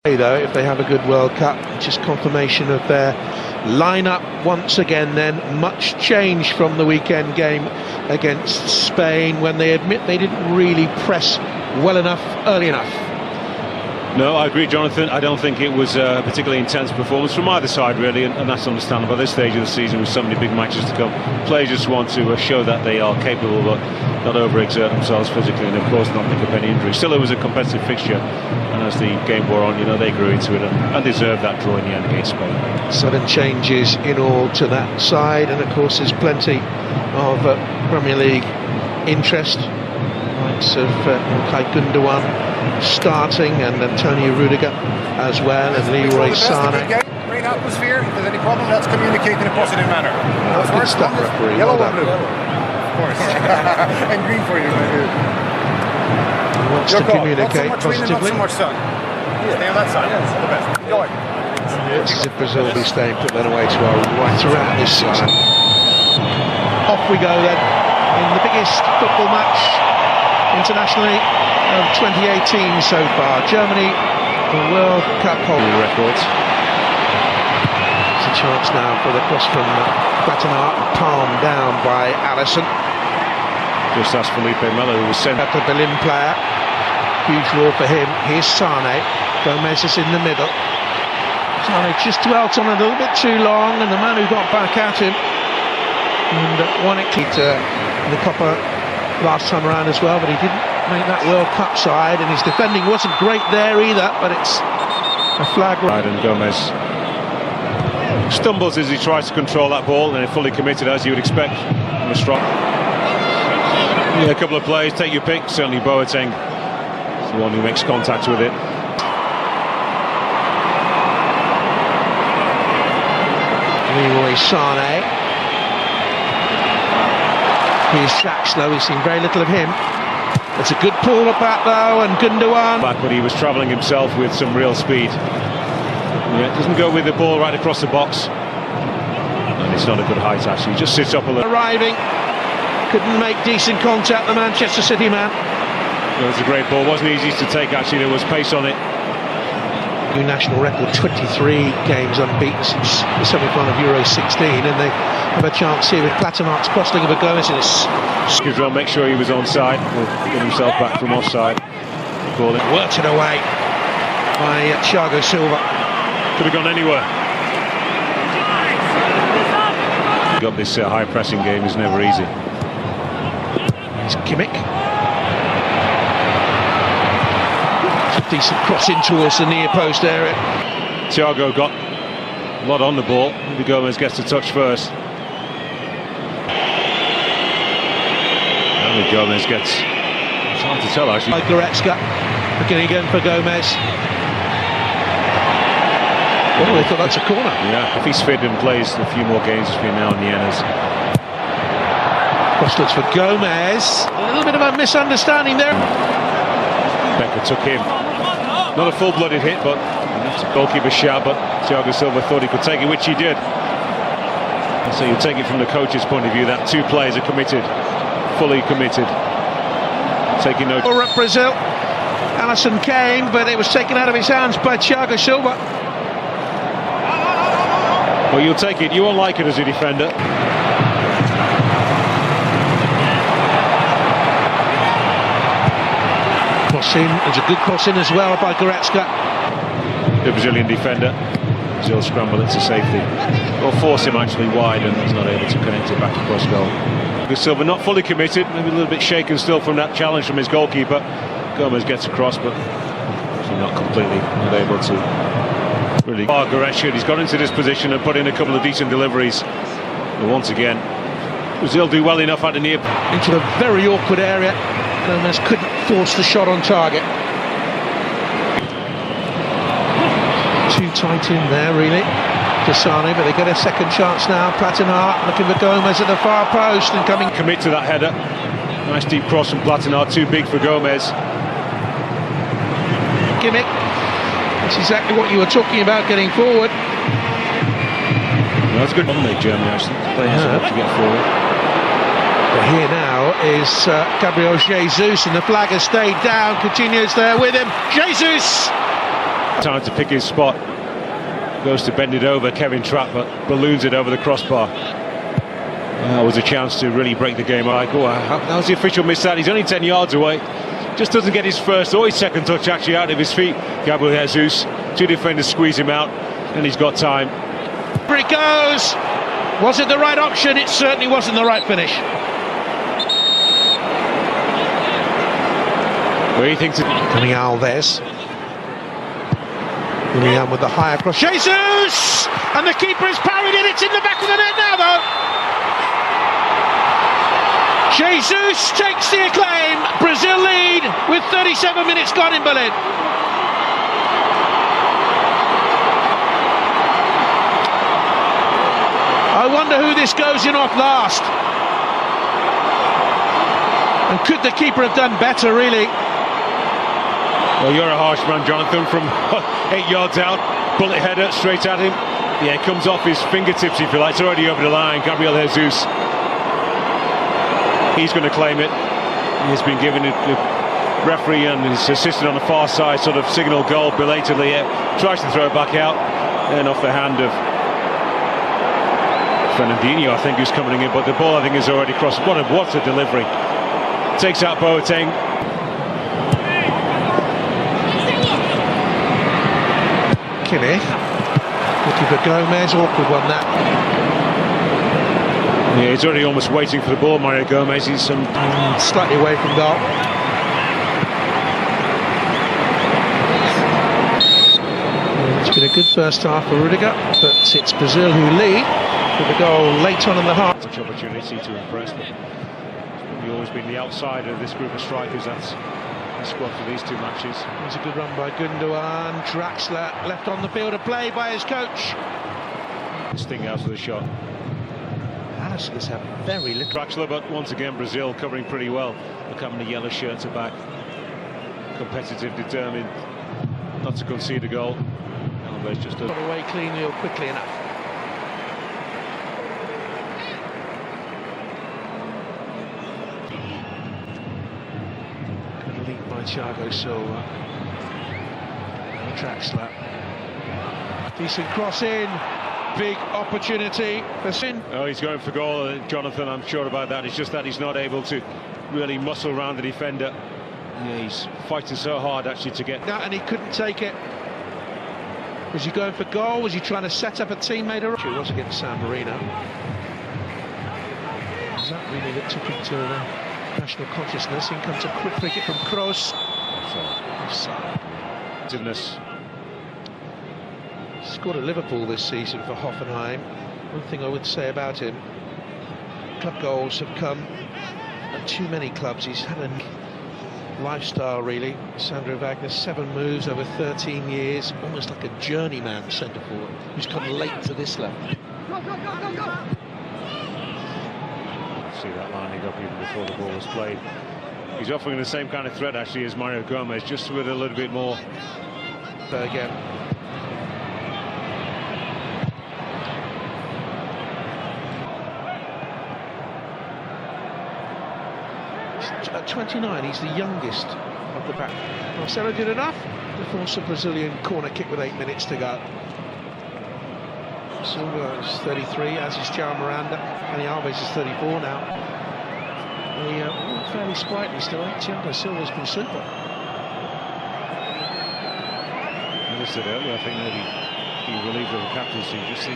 Though, if they have a good World Cup, just confirmation of their lineup once again. Then much change from the weekend game against Spain, when they admit they didn't really press well enough early enough. No, I agree, Jonathan. I don't think it was a particularly intense performance from either side, really, and that's understandable at this stage of the season with so many big matches to come. Players just want to show that they are capable, but not overexert themselves physically, and of course not pick up any injuries. Still, it was a competitive fixture, and as the game wore on, they grew into it and deserved that draw in the end against Spain. 7 changes in all to that side, and of course there's plenty of Premier League interest. Likes of Ilkay Gundogan starting, and Antonio Rudiger as well, and Leroy Sané. Great atmosphere. If there's any problem, let's communicate in a positive manner. Good stuff, referee. Yellow Well or blue? Of course. And green for you. He wants to communicate positively. Not so much sun. Stay on that side. Yes. The best. Enjoy. It's as if Brazil will be staying put then away to our right around this season. Off we go then, in the biggest football match internationally of 2018 so far. Germany, the World Cup holding records. It's a chance now for the cross from Plattenhardt, palmed down by Alisson. Just as Felipe Melo, who was sent At the Berlin player, huge role for him. Here's Sané. Gomez is in the middle. Sané just dwelt on it a little bit too long, and the man who got back at him and won it in the Copa last time around as well, but he didn't make that World Cup side, and his defending wasn't great there either, but it's a flag. And Gomez stumbles as he tries to control that ball, and fully committed, as you would expect from a strong. Yeah, a couple of plays, take your pick. Certainly Boateng is the one who makes contact with it. Leroy Sané. Here's Shaqs, though. We've seen very little of him. It's a good pull at that, though, and Gundogan. Back, but he was travelling himself with some real speed. Yeah, doesn't go with the ball right across the box, and it's not a good height actually. He just sits up a little. Arriving, couldn't make decent contact, the Manchester City man. It was a great ball. Wasn't easy to take actually. There was pace on it. New national record, 23 games unbeaten since the semi-final of Euro 16, and they have a chance here with Plattenhardt's crossing of a Gomez, and it's... Well, make sure he was onside, or get himself back from offside. Worked it away by Thiago Silva. Could have gone anywhere. Got this high pressing game is never easy. It's Kimmich. It's a decent cross in towards the near post area. Thiago got a lot on the ball. Maybe Gomez gets the touch first. And Gomez gets... It's hard to tell actually. By Goretzka, beginning again for Gomez. Oh, I thought that's a corner. Yeah, if he's fit and plays a few more games between now and the end. Cross looks for Gomez. A little bit of a misunderstanding there. Becker took him. Not a full-blooded hit, but it's a goalkeeper's shot, but Thiago Silva thought he could take it, which he did. And so you take it from the coach's point of view that 2 players are committed, fully committed. Taking no... Or at Brazil, Alisson came, but it was taken out of his hands by Thiago Silva. Well, you'll take it. You won't like it as a defender. Cross in. It's a good cross in as well by Goretzka. The Brazilian defender. Brazil scramble it to safety. Or force him actually wide, and he's not able to connect it back across goal. Silva not fully committed, maybe a little bit shaken still from that challenge from his goalkeeper. Gomez gets across, but not completely, not able to really. Goretzka, he's got into this position and put in a couple of decent deliveries. But once again, Brazil do well enough at the near. Into a very awkward area. Gomez couldn't force the shot on target. Too tight in there, really, to Sané, but they get a second chance now. Plattenhardt looking for Gomez at the far post and coming. Commit to that header. Nice deep cross from Plattenhardt, too big for Gomez. Kimmich. That's exactly what you were talking about, getting forward. Well, that's good. They Germany actually. They have to get forward. But here now is Gabriel Jesus, and the flag has stayed down. Continues there with him. Jesus! Time to pick his spot. Goes to bend it over, Kevin Trapp, but balloons it over the crossbar. That was a chance to really break the game. How's the official missed that? He's only 10 yards away. Just doesn't get his first or his second touch actually out of his feet. Gabriel Jesus, two defenders squeeze him out, and he's got time. Here it goes. Was it the right option? It certainly wasn't the right finish. What do you think? Coming Alves. William with the higher cross. Jesus! And the keeper has parried it. It's in the back of the net now, though. Jesus takes the acclaim. Brazil lead with 37 minutes gone in Berlin. I wonder who this goes in off last. And could the keeper have done better, really? Well, you're a harsh man, Jonathan, from 8 yards out. Bullet header straight at him. Yeah, it comes off his fingertips, if you like. It's already over the line. Gabriel Jesus. He's going to claim it. He's been given it. The referee and his assistant on the far side sort of signal goal belatedly. Tries to throw it back out. And off the hand of Fernandinho, I think, who's coming in. But the ball, I think, is already crossed. What a delivery. Takes out Boateng. Kimmich, looking for Gomez, awkward one that. Yeah, he's already almost waiting for the ball, Mario Gomez. He's slightly away from goal. It's been a good first half for Rudiger, but it's Brazil who lead with the goal late on in the half. Such opportunity to impress, but he's always been the outsider of this group of strikers. That's squad for these two matches. There's a good run by Gundogan. Draxler left on the field of play by his coach. Sting out of the shot. Alison's had very little. Draxler, but once again Brazil covering pretty well. Look how many yellow shirts are back. Competitive, determined, not to concede a goal. Alves just got away cleanly or quickly enough. By Thiago Silva. Draxler. Decent cross in. Big opportunity for Sin. Oh, he's going for goal, Jonathan. I'm sure about that. It's just that he's not able to really muscle around the defender. Yeah, he's fighting so hard actually to get that, and he couldn't take it. Was he going for goal? Was he trying to set up a teammate? It was against San Marino. Is that really that took him to national consciousness? In comes a quick cricket from Kroos. Goodness. Scored at Liverpool this season for Hoffenheim. One thing I would say about him, club goals have come at too many clubs. He's had a lifestyle, really. Sandro Wagner, 7 moves over 13 years, almost like a journeyman centre forward who's come late to this level. See that lining up even before the ball was played. He's offering the same kind of threat actually as Mario Gomez, just with a little bit more. There again. 29, he's the youngest of the pack. Marcelo did enough to force a Brazilian corner kick with 8 minutes to go. Silva is 33, as is João Miranda, and Alves is 34 now. They all fairly sprightly still. Thiago Silva's been super. I said earlier, I think maybe he relieved of the captaincy. Just